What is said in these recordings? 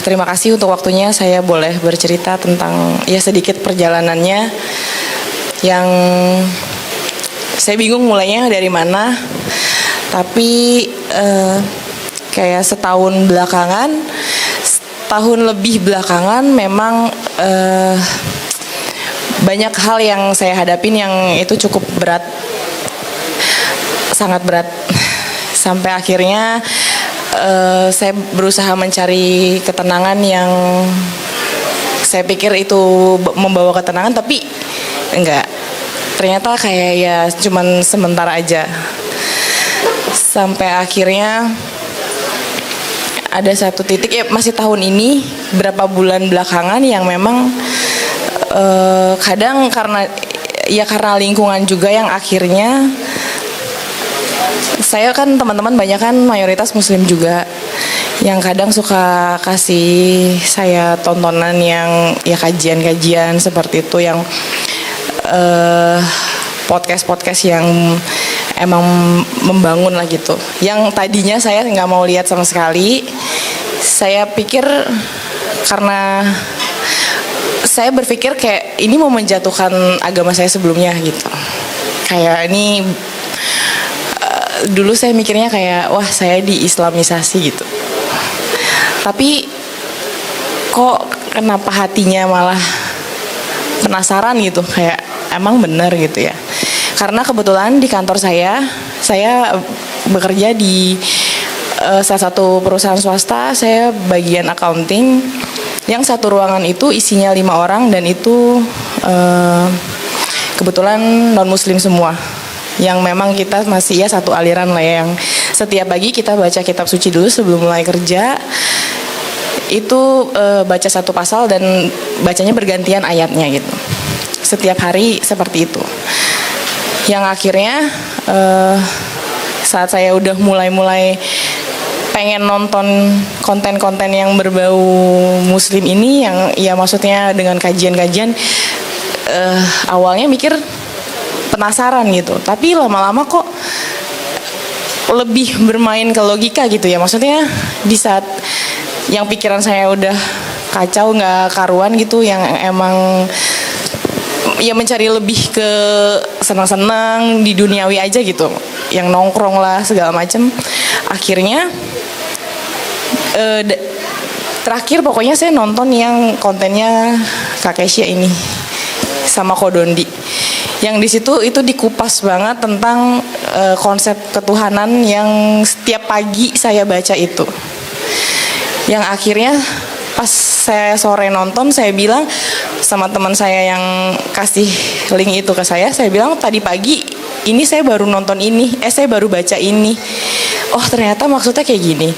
Terima kasih untuk waktunya, saya boleh bercerita tentang ya sedikit perjalanannya yang saya bingung mulainya dari mana. Tapi kayak setahun lebih belakangan memang banyak hal yang saya hadapin yang itu cukup berat, sangat berat. Sampai akhirnya saya berusaha mencari ketenangan yang saya pikir itu membawa ketenangan, tapi enggak. Ternyata kayak ya cuman sementara aja. Sampai akhirnya ada satu titik, ya masih tahun ini, berapa bulan belakangan yang memang kadang karena lingkungan juga yang akhirnya saya kan teman-teman banyak kan mayoritas muslim juga yang kadang suka kasih saya tontonan yang ya kajian-kajian seperti itu, yang podcast-podcast yang emang membangun lah gitu, yang tadinya saya nggak mau lihat sama sekali. Saya pikir karena saya berpikir kayak ini mau menjatuhkan agama saya sebelumnya gitu, kayak ini dulu saya mikirnya kayak wah saya diislamisasi gitu. Tapi kok kenapa hatinya malah penasaran gitu, kayak emang bener gitu ya. Karena kebetulan di kantor saya bekerja di salah satu perusahaan swasta. Saya bagian accounting, yang satu ruangan itu isinya 5 orang, dan itu kebetulan non muslim semua, yang memang kita masih ya satu aliran lah ya, yang setiap pagi kita baca kitab suci dulu sebelum mulai kerja. Itu baca satu pasal dan bacanya bergantian ayatnya gitu, setiap hari seperti itu. Yang akhirnya saat saya udah mulai pengen nonton konten-konten yang berbau muslim ini, yang ya maksudnya dengan kajian-kajian, awalnya mikir penasaran gitu, tapi lama-lama kok lebih bermain ke logika gitu ya. Maksudnya di saat yang pikiran saya udah kacau nggak karuan gitu, yang emang ya mencari lebih ke senang-senang di duniawi aja gitu, yang nongkrong lah segala macem. Akhirnya terakhir pokoknya saya nonton yang kontennya Kak Kesha ini sama Kodondi, yang di situ itu dikupas banget tentang konsep ketuhanan yang setiap pagi saya baca itu. Yang akhirnya pas saya sore nonton, saya bilang sama teman saya yang kasih link itu ke saya bilang tadi pagi ini saya baru nonton ini, saya baru baca ini. Oh ternyata maksudnya kayak gini.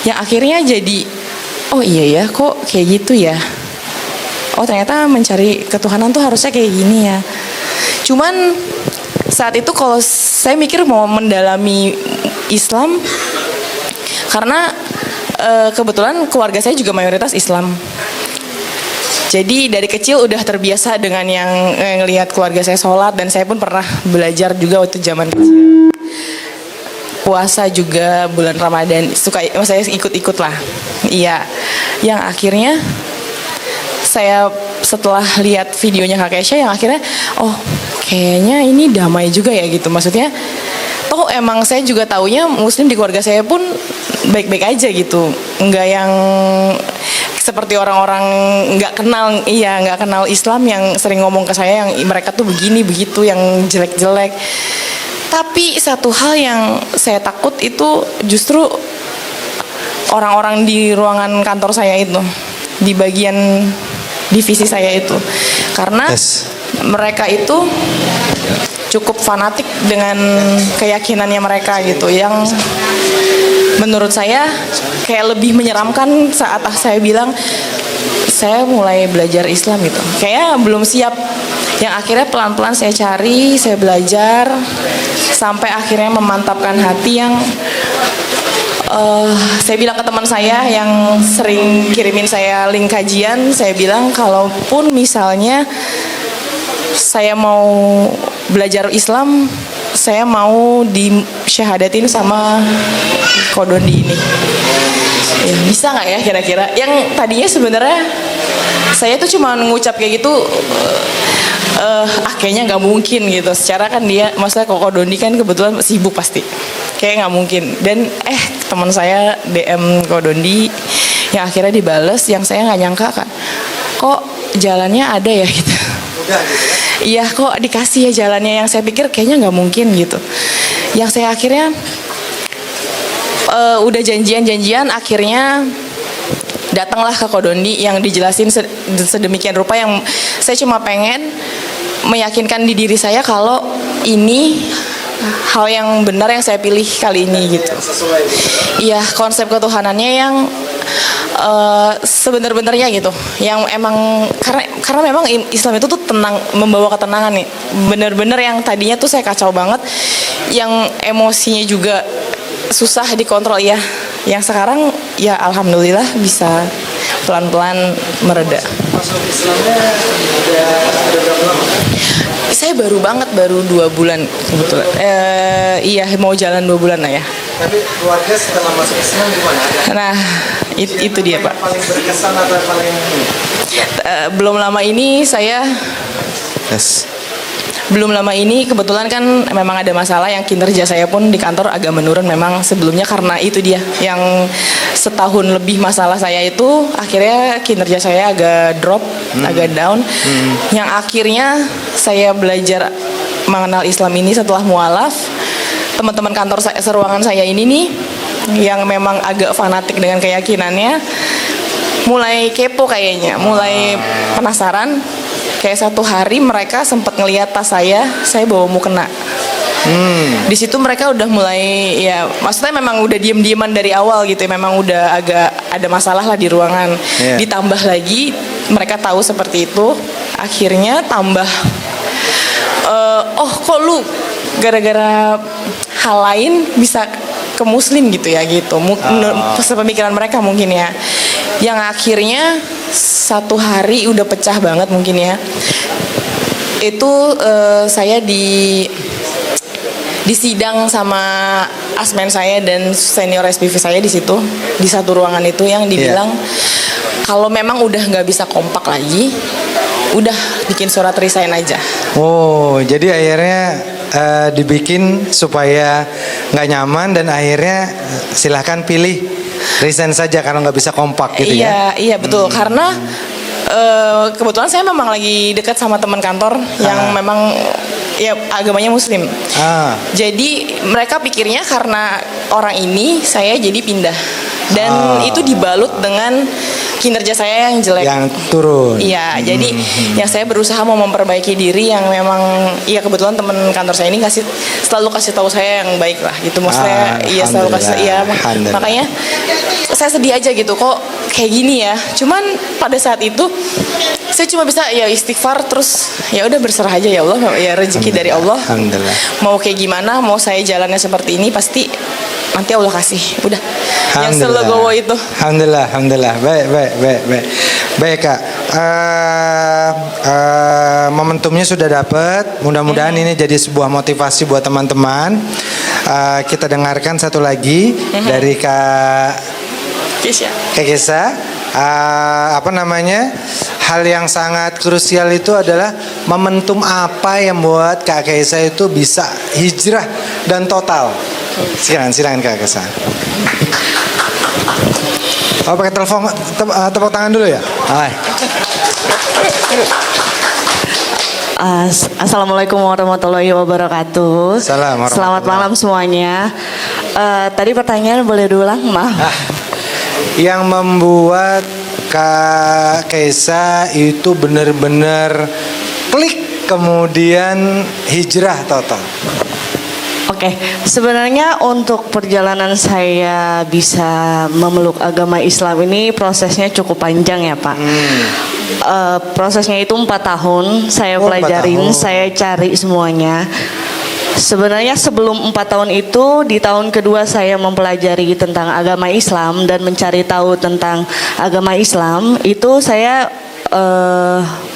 Yang akhirnya jadi, oh iya ya kok kayak gitu ya. Oh ternyata mencari ketuhanan tuh harusnya kayak gini ya. Cuman saat itu kalau saya mikir mau mendalami Islam, karena kebetulan keluarga saya juga mayoritas Islam. Jadi dari kecil udah terbiasa dengan yang ngelihat keluarga saya sholat, dan saya pun pernah belajar juga waktu zaman kecil. Puasa juga bulan Ramadan suka, saya ikut-ikut lah. Iya. Yang akhirnya saya setelah lihat videonya Kak Kesha, yang akhirnya oh kayaknya ini damai juga ya gitu. Maksudnya toh emang saya juga taunya muslim di keluarga saya pun baik-baik aja gitu, nggak yang seperti orang-orang nggak kenal Islam yang sering ngomong ke saya yang mereka tuh begini begitu, yang jelek-jelek. Tapi satu hal yang saya takut itu justru orang-orang di ruangan kantor saya itu, di bagian divisi saya itu, karena mereka itu cukup fanatik dengan keyakinannya mereka gitu, yang menurut saya kayak lebih menyeramkan saat saya bilang saya mulai belajar Islam gitu. Kayak belum siap. Yang akhirnya pelan-pelan saya cari, saya belajar, sampai akhirnya memantapkan hati yang saya bilang ke teman saya yang sering kirimin saya link kajian, saya bilang kalaupun misalnya saya mau belajar Islam, saya mau disyahadatin sama Kodondi ini. Ya, bisa nggak ya kira-kira? Yang tadinya sebenarnya saya tuh cuma ngucap kayak gitu, kayaknya nggak mungkin gitu. Secara kan dia, maksudnya Koko Dondi kan kebetulan sibuk pasti, kayak nggak mungkin. Dan teman saya DM Koko Dondi yang akhirnya dibales, yang saya nggak nyangka kan, kok jalannya ada ya gitu. Iya, kok dikasih ya jalannya, yang saya pikir kayaknya nggak mungkin gitu. Yang saya akhirnya udah janjian, akhirnya datanglah ke Kodondi yang dijelasin sedemikian rupa, yang saya cuma pengen meyakinkan di diri saya kalau ini hal yang benar yang saya pilih kali ini gitu. Iya, konsep ketuhanannya yang sebenar-benarnya gitu, yang emang karena memang Islam itu tuh tenang, membawa ketenangan nih, bener-bener yang tadinya tuh saya kacau banget, yang emosinya juga susah dikontrol ya, yang sekarang ya alhamdulillah bisa pelan-pelan mereda. Masuk Islamnya ada berapa lama? Saya baru 2 bulan kebetulan. Iya, mau jalan 2 bulan lah ya. Tapi keluarga setelah masuk Islam gimana? Nah, itu dia Pak. Paling berkesan atau paling Belum lama ini saya Belum lama ini kebetulan kan memang ada masalah, yang kinerja saya pun di kantor agak menurun memang sebelumnya, karena itu dia yang setahun lebih masalah saya itu akhirnya kinerja saya agak drop, agak down. Yang akhirnya saya belajar mengenal Islam ini setelah mualaf. Teman-teman kantor saya, seruangan saya ini nih yang memang agak fanatik dengan keyakinannya, mulai kepo kayaknya, mulai penasaran. Kayak satu hari mereka sempat ngelihat tas saya bawa mukena. Di situ mereka udah mulai, ya maksudnya memang udah diem-dieman dari awal gitu ya, memang udah agak ada masalah lah di ruangan. Ditambah lagi mereka tahu seperti itu, akhirnya tambah oh kok lu gara-gara hal lain bisa ke muslim gitu ya gitu. Sepemikiran mereka mungkin ya, yang akhirnya satu hari udah pecah banget mungkin ya. Itu saya di sidang sama asmen saya dan senior SPV saya di situ, di satu ruangan itu, yang dibilang kalau memang udah nggak bisa kompak lagi, udah bikin surat resign aja. Oh, jadi akhirnya dibikin supaya nggak nyaman, dan akhirnya silahkan pilih resign saja karena nggak bisa kompak gitu ya. Iya betul, karena kebetulan saya memang lagi dekat sama teman kantor yang memang ya agamanya muslim. Jadi mereka pikirnya karena orang ini saya jadi pindah, dan itu dibalut dengan kinerja saya yang jelek, yang turun. Iya, jadi yang saya berusaha mau memperbaiki diri, yang memang ya kebetulan teman kantor saya ini selalu kasih tahu saya yang baik lah gitu, maksudnya iya selalu kasih, iya makanya saya sedih aja gitu, kok kayak gini ya. Cuman pada saat itu saya cuma bisa ya istighfar, terus ya udah berserah aja, ya Allah, ya rezeki dari Allah. Mau kayak gimana, mau saya jalannya seperti ini, pasti nanti Allah kasih. Udah, yang selegowo itu. Alhamdulillah. Baik Kak. Momentumnya sudah dapat. Mudah-mudahan ini jadi sebuah motivasi buat teman-teman. Kita dengarkan satu lagi dari Kak Kesha. Apa namanya? Hal yang sangat krusial itu adalah momentum apa yang buat Kak Kesha itu bisa hijrah dan total. Silakan Kak Kesha. Oh, pakai telepon, tepuk tangan dulu ya. Hai. Assalamualaikum warahmatullahi wabarakatuh. Selamat malam semuanya. Tadi pertanyaan boleh diulang, maaf. Yang membuat Kak Kesha itu benar-benar klik kemudian hijrah total. Oke, sebenarnya untuk perjalanan saya bisa memeluk agama Islam ini prosesnya cukup panjang ya Pak. Prosesnya itu 4 tahun saya pelajarin, saya cari semuanya. Sebenarnya sebelum 4 tahun itu, di tahun kedua saya mempelajari tentang agama Islam dan mencari tahu tentang agama Islam, itu saya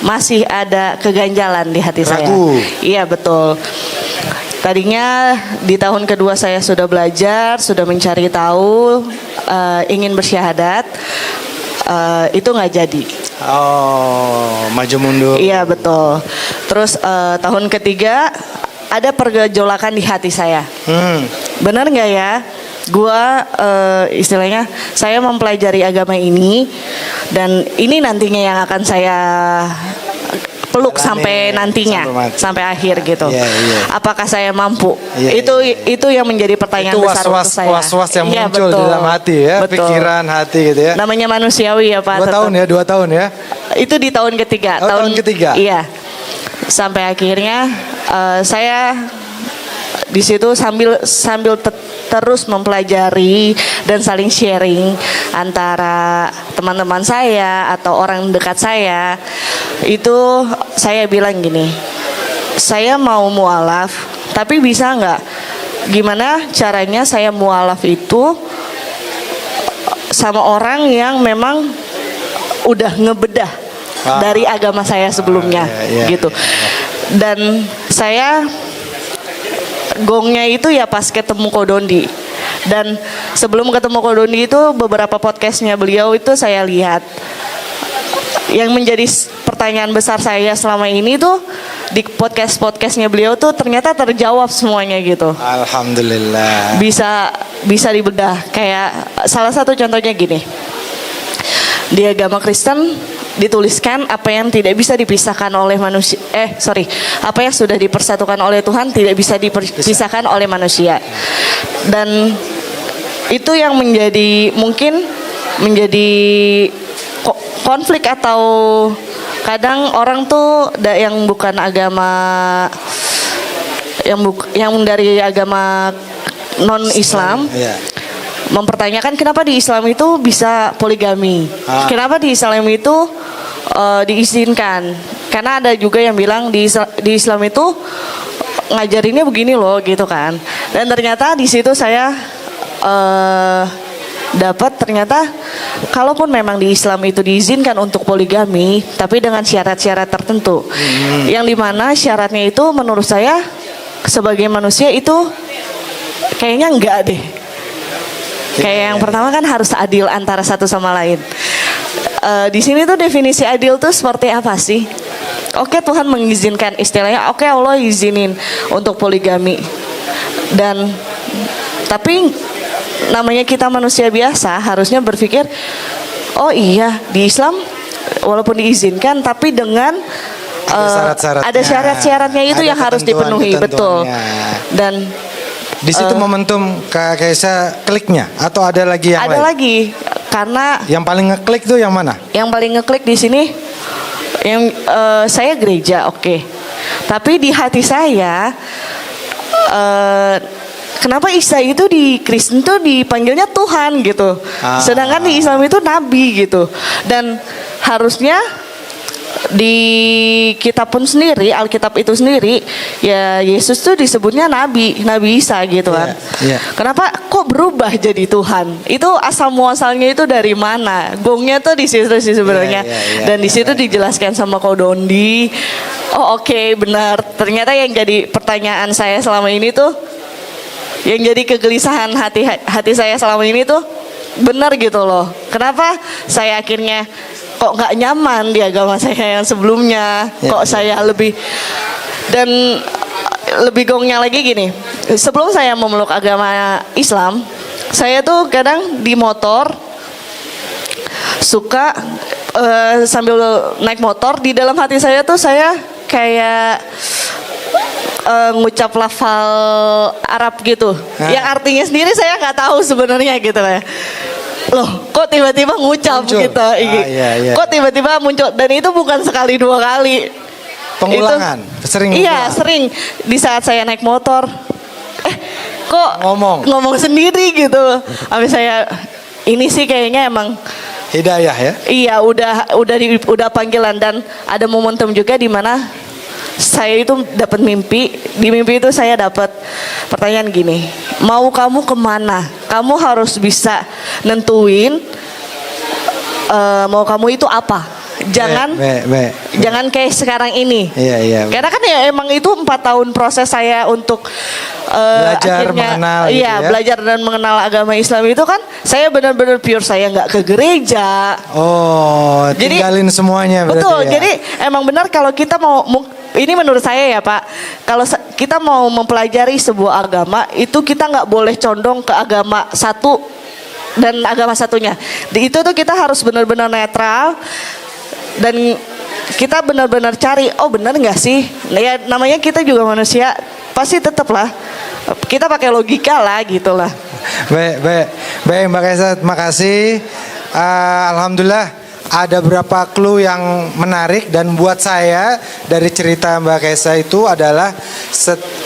masih ada keganjalan di hati saya. Iya betul. Tadinya di tahun kedua saya sudah belajar, sudah mencari tahu, ingin bersyahadat, itu nggak jadi. Oh, maju mundur. Iya betul. Terus tahun ketiga ada pergejolakan di hati saya. Benar nggak ya? Gua istilahnya saya mempelajari agama ini dan ini nantinya yang akan saya peluk sampai nantinya, sampai akhir gitu. Apakah saya mampu? Itu yang menjadi pertanyaan itu besar untuk saya. Was-was yang muncul di dalam hati ya, pikiran hati gitu ya. Namanya manusiawi ya Pak. 2 tahun ya. Itu di tahun ketiga. Tahun ketiga. Iya. Sampai akhirnya saya di situ sambil terus mempelajari dan saling sharing antara teman-teman saya atau orang dekat saya. Itu saya bilang gini, saya mau mualaf, tapi bisa nggak? Gimana caranya saya mualaf itu sama orang yang memang udah ngebedah dari agama saya sebelumnya, gitu. Dan saya gongnya itu ya pas ketemu Kodondi. Dan sebelum ketemu Kodondi itu beberapa podcastnya beliau itu saya lihat. Yang menjadi pertanyaan besar saya selama ini tuh di podcastnya beliau tuh ternyata terjawab semuanya gitu. Alhamdulillah. Bisa dibedah. Kayak salah satu contohnya gini. Di agama Kristen dituliskan apa yang tidak bisa dipisahkan oleh manusia. Apa yang sudah dipersatukan oleh Tuhan tidak bisa dipisahkan oleh manusia. Dan itu yang mungkin menjadi konflik atau kadang orang tuh yang bukan agama yang dari agama non Islam mempertanyakan kenapa di Islam itu bisa poligami, kenapa di Islam itu diizinkan, karena ada juga yang bilang di Islam itu ngajarinnya begini loh gitu kan. Dan ternyata di situ saya dapat ternyata kalaupun memang di Islam itu diizinkan untuk poligami, tapi dengan syarat-syarat tertentu, yang dimana syaratnya itu menurut saya sebagai manusia itu kayaknya enggak deh. Kayak yang pertama kan harus adil antara satu sama lain. Di sini tuh definisi adil tuh seperti apa sih? Oke, Tuhan mengizinkan, istilahnya oke, Allah izinin untuk poligami. Dan tapi namanya kita manusia biasa harusnya berpikir, oh iya di Islam walaupun diizinkan tapi dengan ada syarat-syaratnya itu yang harus dipenuhi, betul. Dan di situ momentum Kak Kaisa kliknya atau ada lagi yang lain? Ada lagi, karena yang paling ngeklik tuh yang mana? Yang paling ngeklik di sini yang saya gereja, oke. Tapi di hati saya kenapa Isa itu di Kristen tuh dipanggilnya Tuhan gitu. Sedangkan di Islam itu Nabi gitu. Dan harusnya di kitab pun sendiri, Alkitab itu sendiri, ya Yesus tuh disebutnya Nabi Isa gitu kan. Kenapa kok berubah jadi Tuhan? Itu asal muasalnya itu dari mana? Gongnya tuh di situ sih sebenarnya. Dan di situ dijelaskan sama Kodondi. Oh oke, benar. Ternyata yang jadi pertanyaan saya selama ini tuh, yang jadi kegelisahan hati saya selama ini tuh benar gitu loh. Kenapa saya akhirnya kok nggak nyaman di agama saya yang sebelumnya? Kok saya lebih gongnya lagi gini. Sebelum saya memeluk agama Islam, saya tuh kadang di motor suka sambil naik motor, di dalam hati saya tuh saya kayak ngucap lafal Arab gitu, yang artinya sendiri saya nggak tahu sebenarnya gitu ya. Loh, kok tiba-tiba ngucap muncul gitu? Kok tiba-tiba muncul? Dan itu bukan sekali dua kali. Pengulangan, sering. Iya, sering. Di saat saya naik motor, kok ngomong sendiri gitu. Habis saya ini sih kayaknya emang hidayah ya? Iya, udah panggilan. Dan ada momentum juga di mana saya itu dapat mimpi. Di mimpi itu saya dapat pertanyaan gini, mau kamu kemana? Kamu harus bisa nentuin mau kamu itu apa jangan jangan kayak sekarang ini. Iya. Karena kan ya emang itu 4 tahun proses saya untuk belajar akhirnya mengenal gitu iya ya. belajar dan mengenal agama Islam itu kan saya benar-benar pure, saya nggak ke gereja. Oh, tinggalin semuanya berarti betul, ya. jadi emang benar kalau kita mau ini menurut saya ya Pak, kalau kita mau mempelajari sebuah agama itu kita nggak boleh condong ke agama satu dan agama satunya. Di itu tuh kita harus benar-benar netral dan kita benar-benar cari, oh benar nggak sih? Nah, ya namanya kita juga manusia, pasti tetap lah kita pakai logika lah gitulah. Baik Mbak Kaisa, terima kasih. Alhamdulillah ada beberapa clue yang menarik dan buat saya dari cerita Mbak Kaisa itu adalah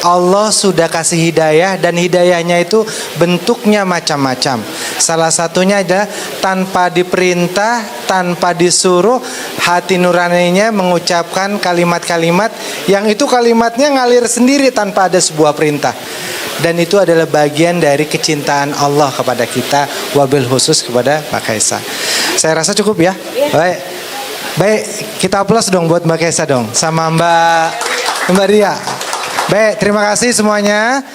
Allah sudah kasih hidayah dan hidayahnya itu bentuknya macam-macam. Salah satunya adalah tanpa diperintah, tanpa disuruh, hati nuraninya mengucapkan kalimat-kalimat yang itu kalimatnya ngalir sendiri tanpa ada sebuah perintah. Dan itu adalah bagian dari kecintaan Allah kepada kita, wabil khusus kepada Mbak Kaisa. Saya rasa cukup ya. Baik, kita aplaus dong buat Mbak Kaisa dong, sama Mbak Ria. Baik, terima kasih semuanya.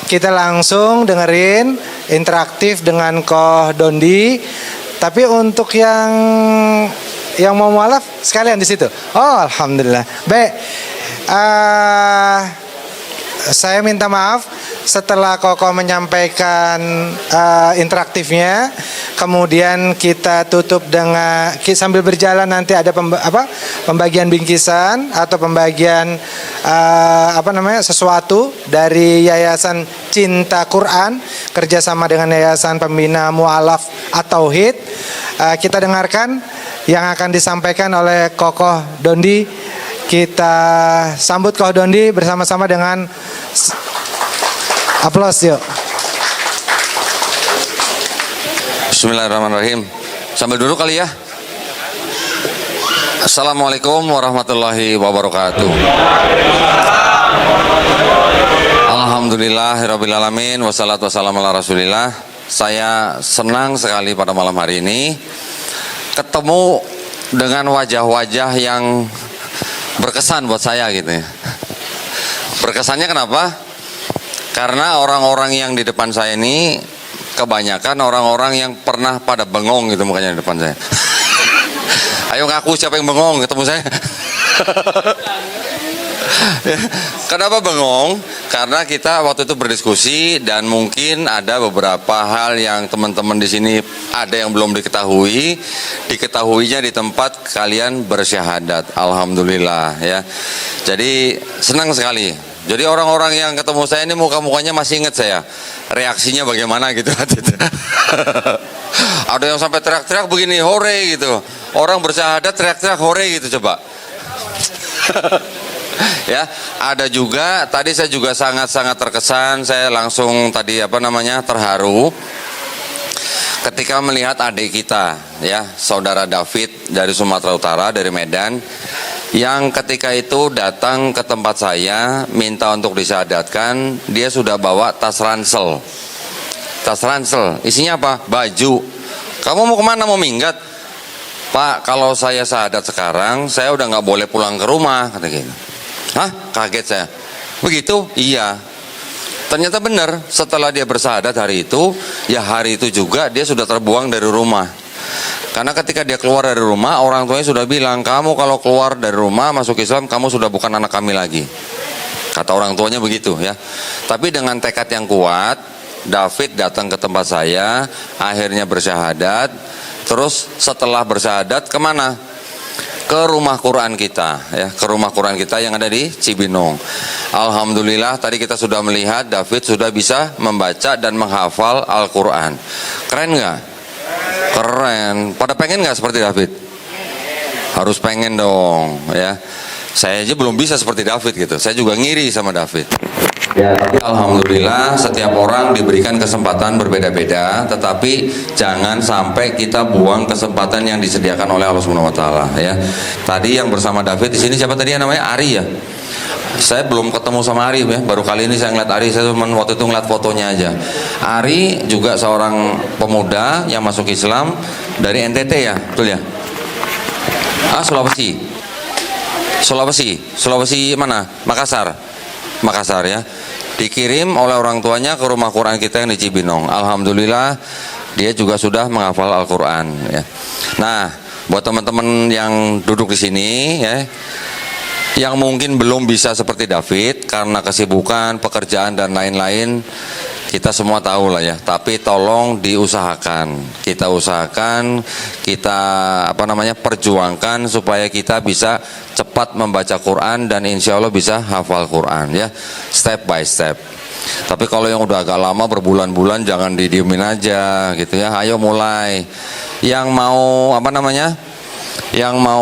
Kita langsung dengerin interaktif dengan Koh Dondi. Tapi untuk yang mau mualaf sekalian di situ. Oh, alhamdulillah. Baik, saya minta maaf. Setelah Koko menyampaikan interaktifnya, kemudian kita tutup dengan sambil berjalan nanti ada pembagian bingkisan atau pembagian sesuatu dari Yayasan Cinta Quran kerjasama dengan Yayasan Pembina Mu'alaf At-Tauhid. Kita dengarkan yang akan disampaikan oleh Kokoh Dondi. Kita sambut Koh Dondi bersama-sama dengan aplaus yuk. Bismillahirrahmanirrahim. Sambil duduk kali ya. Assalamualaikum warahmatullahi wabarakatuh. Alhamdulillahirrabbilalamin. Wassalatu wassalamu ala rasulillah. Saya senang sekali pada malam hari ini ketemu dengan wajah-wajah yang berkesan buat saya gitu ya. Berkesannya kenapa? Karena orang-orang yang di depan saya ini kebanyakan orang-orang yang pernah pada bengong gitu mukanya di depan saya. Ayo ngaku siapa yang bengong ketemu saya. Kenapa bengong? Karena kita waktu itu berdiskusi dan mungkin ada beberapa hal yang teman-teman di sini ada yang belum diketahui, diketahuinya di tempat kalian bersyahadat. Alhamdulillah ya. Jadi senang sekali. Jadi orang-orang yang ketemu saya ini muka-mukanya masih ingat saya. Reaksinya bagaimana gitu. Ada yang sampai teriak-teriak begini, hore gitu. Orang bersyahadat teriak-teriak hore gitu coba. Ya, ada juga tadi saya juga sangat-sangat terkesan, saya langsung tadi terharu ketika melihat adik kita ya, saudara David dari Sumatera Utara, dari Medan, yang ketika itu datang ke tempat saya minta untuk disyahadatkan. Dia sudah bawa tas ransel. Tas ransel isinya apa? Baju. Kamu mau kemana? Mau minggat? Pak, kalau saya syahadat sekarang saya udah gak boleh pulang ke rumah, kata gitu. Hah? Kaget saya. Begitu? Iya. Ternyata benar, setelah dia bersyahadat hari itu, ya hari itu juga dia sudah terbuang dari rumah. Karena ketika dia keluar dari rumah, orang tuanya sudah bilang, kamu kalau keluar dari rumah masuk Islam, kamu sudah bukan anak kami lagi. Kata orang tuanya begitu ya. Tapi dengan tekad yang kuat, David datang ke tempat saya, akhirnya bersyahadat. Terus setelah bersyahadat kemana? Ke rumah Quran kita ya, ke rumah Quran kita yang ada di Cibinong. Alhamdulillah tadi kita sudah melihat David sudah bisa membaca dan menghafal Al-Quran. Keren nggak? Keren. Pada pengen nggak seperti David? Harus pengen dong ya. Saya aja belum bisa seperti David gitu. Saya juga ngiri sama David. Ya, tapi alhamdulillah setiap orang diberikan kesempatan berbeda-beda, tetapi jangan sampai kita buang kesempatan yang disediakan oleh Allah Subhanahu wa taala ya. Tadi yang bersama David di sini siapa tadi yang namanya? Ari ya. Saya belum ketemu sama Ari ya, baru kali ini saya ngeliat Ari, saya cuma waktu itu ngeliat fotonya aja. Ari juga seorang pemuda yang masuk Islam dari NTT ya, betul ya? Sulawesi mana? Makassar ya. Dikirim oleh orang tuanya ke rumah Quran kita yang di Cibinong. Alhamdulillah dia juga sudah menghafal Al-Quran ya. Nah, buat teman-teman yang duduk di sini ya, yang mungkin belum bisa seperti David karena kesibukan, pekerjaan dan lain-lain, kita semua tahu lah ya. Tapi tolong diusahakan, kita perjuangkan supaya kita bisa cepat membaca Quran dan insya Allah bisa hafal Quran ya, step by step. Tapi kalau yang udah agak lama berbulan-bulan jangan didiemin aja gitu ya. Ayo mulai. Yang mau yang mau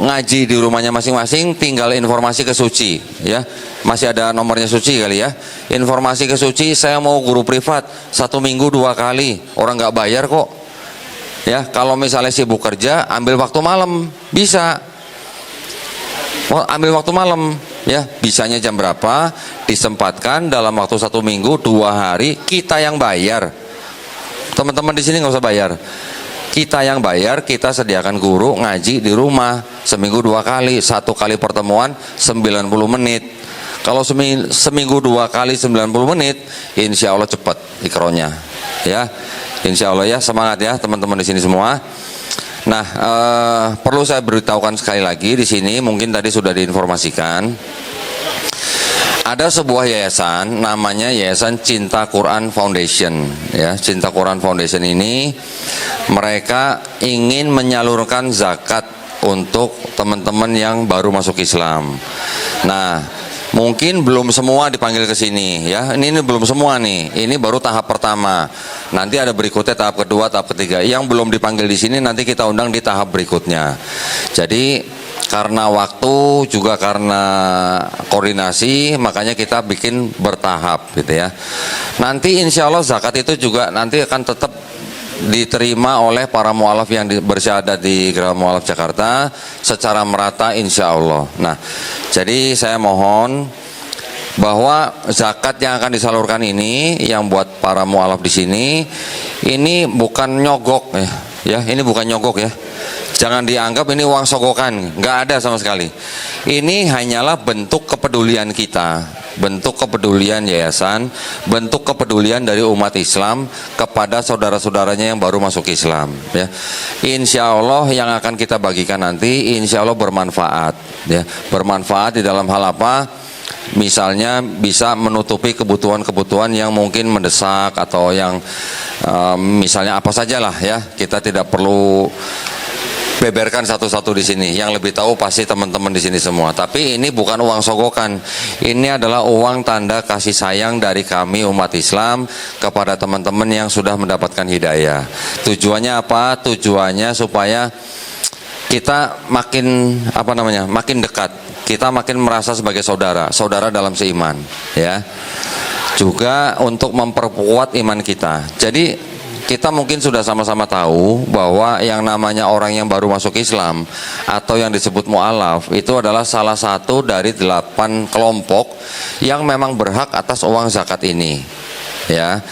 ngaji di rumahnya masing-masing tinggal informasi ke Suci ya. Masih ada nomornya Suci kali ya. Informasi ke Suci, saya mau guru privat 1 minggu 2 kali, orang nggak bayar kok ya. Kalau misalnya sibuk kerja, ambil waktu malam bisa. Ambil waktu malam ya, bisanya jam berapa, disempatkan dalam waktu 1 minggu 2 hari, kita yang bayar. Teman-teman di sini nggak usah bayar, kita yang bayar. Kita sediakan guru ngaji di rumah seminggu 2 kali, 1 kali pertemuan 90 menit. Kalau seminggu 2 kali 90 menit, insya Allah cepat ikronya ya, insya Allah ya. Semangat ya teman-teman di sini semua. Nah, perlu saya beritahukan sekali lagi di sini, mungkin tadi sudah diinformasikan. Ada sebuah yayasan namanya Yayasan Cinta Quran Foundation ya. Cinta Quran Foundation ini mereka ingin menyalurkan zakat untuk teman-teman yang baru masuk Islam. Nah, mungkin belum semua dipanggil ke sini ya. Ini belum semua nih. Ini baru tahap pertama. Nanti ada berikutnya tahap kedua, tahap ketiga. Yang belum dipanggil di sini nanti kita undang di tahap berikutnya. Jadi karena waktu juga karena koordinasi, makanya kita bikin bertahap gitu ya. Nanti insya Allah zakat itu juga nanti akan tetap diterima oleh para mu'alaf yang bersyahadat di Geraha Mu'alaf Jakarta secara merata insya Allah. Nah, jadi saya mohon bahwa zakat yang akan disalurkan ini, yang buat para mu'alaf di sini, ini bukan nyogok ya, ini bukan nyogok ya. Jangan dianggap ini uang sogokan, nggak ada sama sekali. Ini hanyalah bentuk kepedulian kita, bentuk kepedulian yayasan, bentuk kepedulian dari umat Islam kepada saudara-saudaranya yang baru masuk Islam ya. Insya Allah yang akan kita bagikan nanti insya Allah bermanfaat ya. Bermanfaat di dalam hal apa? Misalnya bisa menutupi kebutuhan-kebutuhan yang mungkin mendesak atau yang misalnya apa sajalah ya. Kita tidak perlu beberkan satu-satu di sini. Yang lebih tahu pasti teman-teman di sini semua. Tapi ini bukan uang sogokan. Ini adalah uang tanda kasih sayang dari kami umat Islam kepada teman-teman yang sudah mendapatkan hidayah. Tujuannya apa? Tujuannya supaya kita makin makin dekat. Kita makin merasa sebagai saudara dalam seiman, ya. Juga untuk memperkuat iman kita. Jadi kita mungkin sudah sama-sama tahu bahwa yang namanya orang yang baru masuk Islam atau yang disebut mu'alaf itu adalah salah satu dari 8 kelompok yang memang berhak atas uang zakat ini, ya.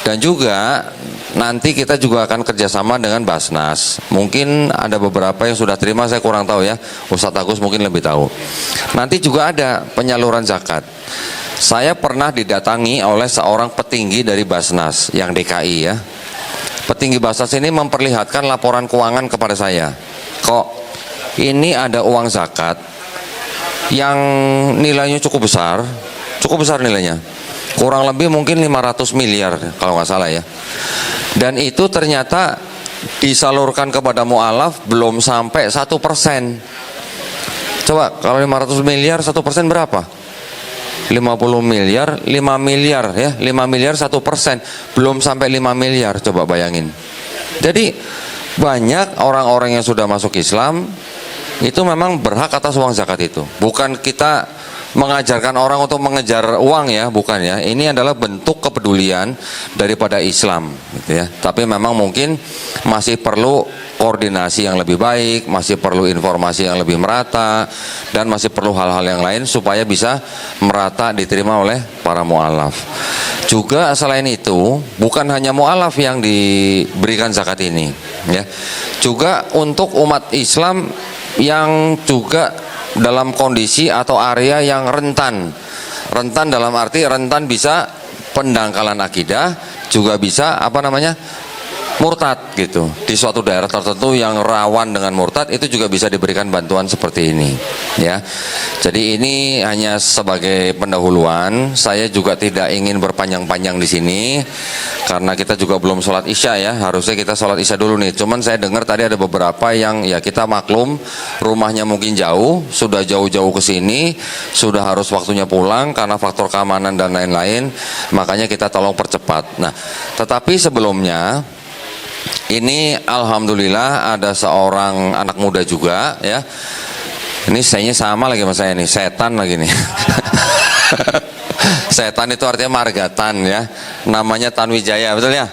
Dan juga nanti kita juga akan kerjasama dengan Basnas. Mungkin ada beberapa yang sudah terima, saya kurang tahu ya. Ustadz Agus mungkin lebih tahu. Nanti juga ada penyaluran zakat. Saya pernah didatangi oleh seorang petinggi dari Basnas yang DKI ya. Petinggi Basnas ini memperlihatkan laporan keuangan kepada saya. Kok ini ada uang zakat yang nilainya cukup besar nilainya. Kurang lebih mungkin 500 miliar kalau nggak salah ya. Dan itu ternyata disalurkan kepada mu'alaf belum sampai 1%. Coba kalau 500 miliar 1% berapa? 50 miliar, 5 miliar ya, 5 miliar 1%, belum sampai 5 miliar, coba bayangin. Jadi banyak orang-orang yang sudah masuk Islam itu memang berhak atas uang zakat itu. Bukan kita mengajarkan orang untuk mengejar uang ya, bukan ya. Ini adalah bentuk kepedulian daripada Islam gitu ya. Tapi memang mungkin masih perlu koordinasi yang lebih baik, masih perlu informasi yang lebih merata, dan masih perlu hal-hal yang lain supaya bisa merata diterima oleh para mu'alaf. Juga selain itu, bukan hanya mu'alaf yang diberikan zakat ini ya. Juga untuk umat Islam yang juga dalam kondisi atau area yang rentan. Rentan dalam arti rentan bisa pendangkalan akidah, juga bisa murtad gitu. Di suatu daerah tertentu yang rawan dengan murtad itu juga bisa diberikan bantuan seperti ini, ya. Jadi ini hanya sebagai pendahuluan. Saya juga tidak ingin berpanjang-panjang di sini karena kita juga belum sholat isya ya. Harusnya kita sholat isya dulu nih. Cuman saya dengar tadi ada beberapa yang ya kita maklum rumahnya mungkin jauh, sudah jauh-jauh ke sini, sudah harus waktunya pulang karena faktor keamanan dan lain-lain. Makanya kita tolong percepat. Nah, tetapi sebelumnya ini alhamdulillah ada seorang anak muda juga ya. Ini sayanya sama lagi sama saya nih, setan lagi nih. Setan itu artinya margatan ya. Namanya Tanwijaya, betul ya?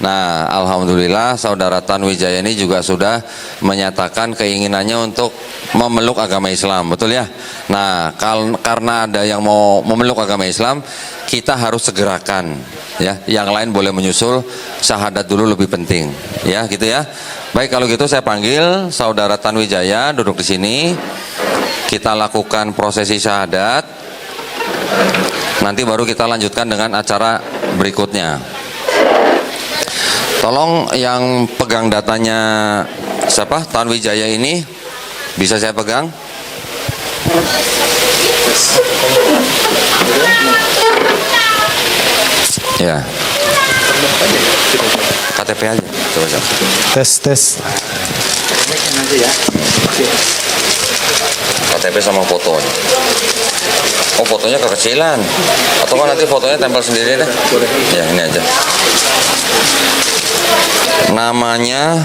Nah, alhamdulillah saudara Tanwijaya ini juga sudah menyatakan keinginannya untuk memeluk agama Islam, betul ya? Nah, karena ada yang mau memeluk agama Islam, kita harus segerakan ya. Yang lain boleh menyusul, syahadat dulu lebih penting ya, gitu ya. Baik, kalau gitu saya panggil saudara Tanwijaya duduk di sini. Kita lakukan prosesi syahadat. Nanti baru kita lanjutkan dengan acara berikutnya. Tolong yang pegang datanya siapa? Tanwijaya ini bisa saya pegang? Ya. KTP aja. Coba. Tes. KTP sama fotonya. Oh, fotonya kekecilan. Atau kan nanti fotonya tempel sendiri deh. Ya, ini aja. Namanya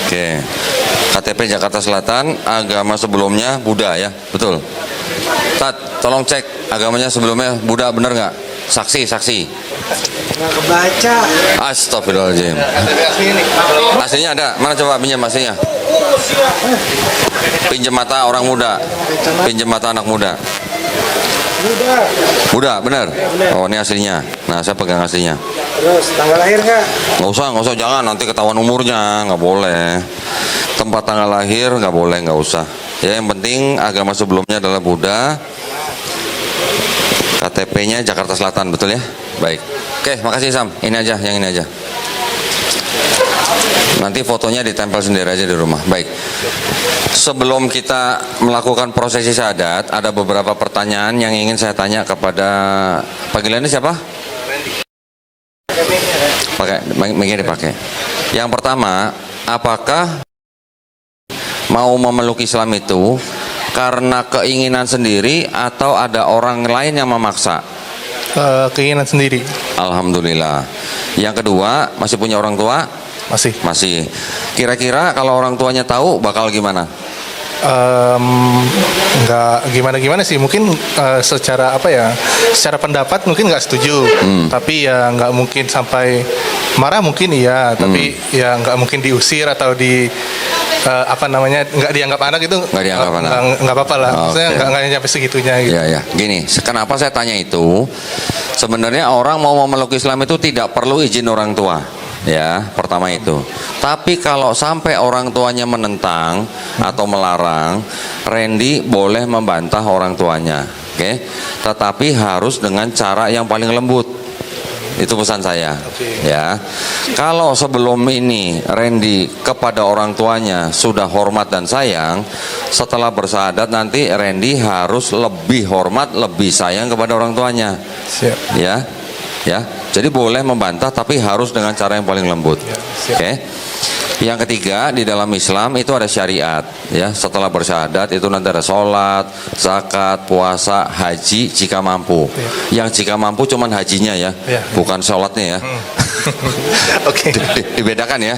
Oke. KTP Jakarta Selatan, agama sebelumnya Buddha ya, betul. Tat, tolong cek agamanya sebelumnya Buddha, bener nggak? Saksi. Nggak kebaca. Astagfirullahaladzim. Aslinya ada, mana coba pinjam aslinya? Pinjam mata orang muda, pinjam mata anak muda. Buddha, bener? Oh, ini aslinya. Nah, saya pegang aslinya. Terus tanggal lahir nggak? Nggak usah, jangan nanti ketahuan umurnya, nggak boleh. Tempat tanggal lahir nggak boleh, nggak usah. Ya, yang penting agama sebelumnya adalah Buddha. KTP-nya Jakarta Selatan, betul ya? Baik. Oke, makasih Sam. Ini aja, yang ini aja. Nanti fotonya ditempel sendiri aja di rumah. Baik. Sebelum kita melakukan prosesi syahadat, ada beberapa pertanyaan yang ingin saya tanya kepada panggilannya siapa? Pakai, mic-nya dipakai. Yang pertama, apakah mau memeluk Islam itu karena keinginan sendiri atau ada orang lain yang memaksa? Keinginan sendiri. Alhamdulillah. Yang kedua, masih punya orang tua? Masih. Kira-kira kalau orang tuanya tahu bakal gimana? Nggak gimana sih, mungkin secara secara pendapat mungkin nggak setuju, tapi ya nggak mungkin sampai marah, mungkin iya, tapi ya nggak mungkin diusir atau nggak dianggap anak itu, nggak apa-apa lah. Saya nggak nyampe segitunya gitu. Ya, gini, kenapa saya tanya itu? Sebenarnya orang mau memeluk Islam itu tidak perlu izin orang tua. Ya, pertama itu. Tapi kalau sampai orang tuanya menentang atau melarang, Randy boleh membantah orang tuanya, oke? Tetapi harus dengan cara yang paling lembut. Itu pesan saya, ya. Kalau sebelum ini Randy kepada orang tuanya sudah hormat dan sayang, setelah bersyahadat nanti Randy harus lebih hormat, lebih sayang kepada orang tuanya. Siap. Ya. Jadi boleh membantah tapi harus dengan cara yang paling lembut. Oke. Yang ketiga, di dalam Islam itu ada syariat, ya. Setelah bersyahadat itu nanti ada sholat, zakat, puasa, haji jika mampu. Yang jika mampu cuman hajinya ya, bukan sholatnya ya. Oke. Dibedakan ya.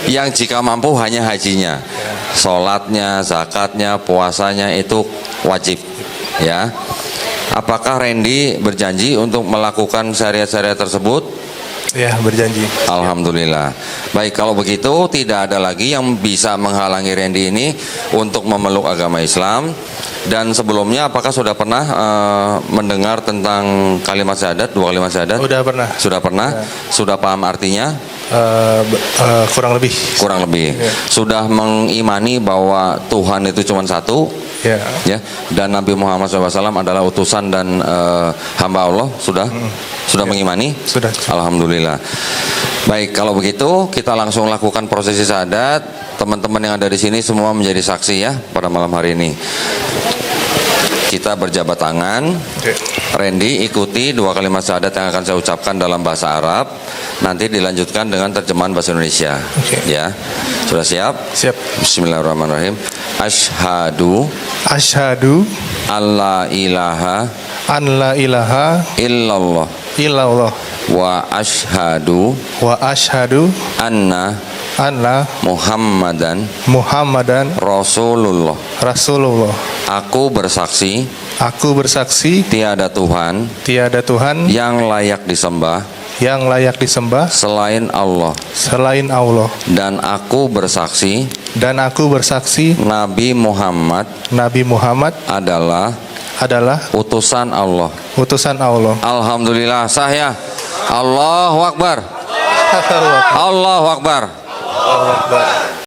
Yang jika mampu hanya hajinya, sholatnya, zakatnya, puasanya itu wajib, ya. Apakah Randy berjanji untuk melakukan syariat-syariat tersebut? Ya, berjanji. Alhamdulillah. Baik, kalau begitu tidak ada lagi yang bisa menghalangi Randy ini untuk memeluk agama Islam. Dan sebelumnya apakah sudah pernah mendengar tentang kalimat syahadat, 2 kalimat syahadat? Sudah pernah. Sudah pernah? Ya. Sudah paham artinya? kurang lebih. Kurang lebih. Ya. Sudah mengimani bahwa Tuhan itu cuma satu. Ya. Ya, dan Nabi Muhammad SAW adalah utusan dan hamba Allah. Sudah mengimani? Sudah. Alhamdulillah. Baik, kalau begitu kita langsung lakukan prosesi syahadat. Teman-teman yang ada di sini semua menjadi saksi ya pada malam hari ini. Kita berjabat tangan. Randy ikuti 2 kalimat syahadat yang akan saya ucapkan dalam bahasa Arab. Nanti dilanjutkan dengan terjemahan bahasa Indonesia. Ya, sudah siap? Siap. Bismillahirrahmanirrahim. Asyhadu alla ilaha an la ilaha illallah illallah wa asyhadu anna Muhammadan Rasulullah. Aku bersaksi tiada Tuhan yang layak disembah selain Allah. Dan aku bersaksi Nabi Muhammad adalah utusan Allah. Alhamdulillah, sah ya. Allahu Akbar. Allahu Akbar.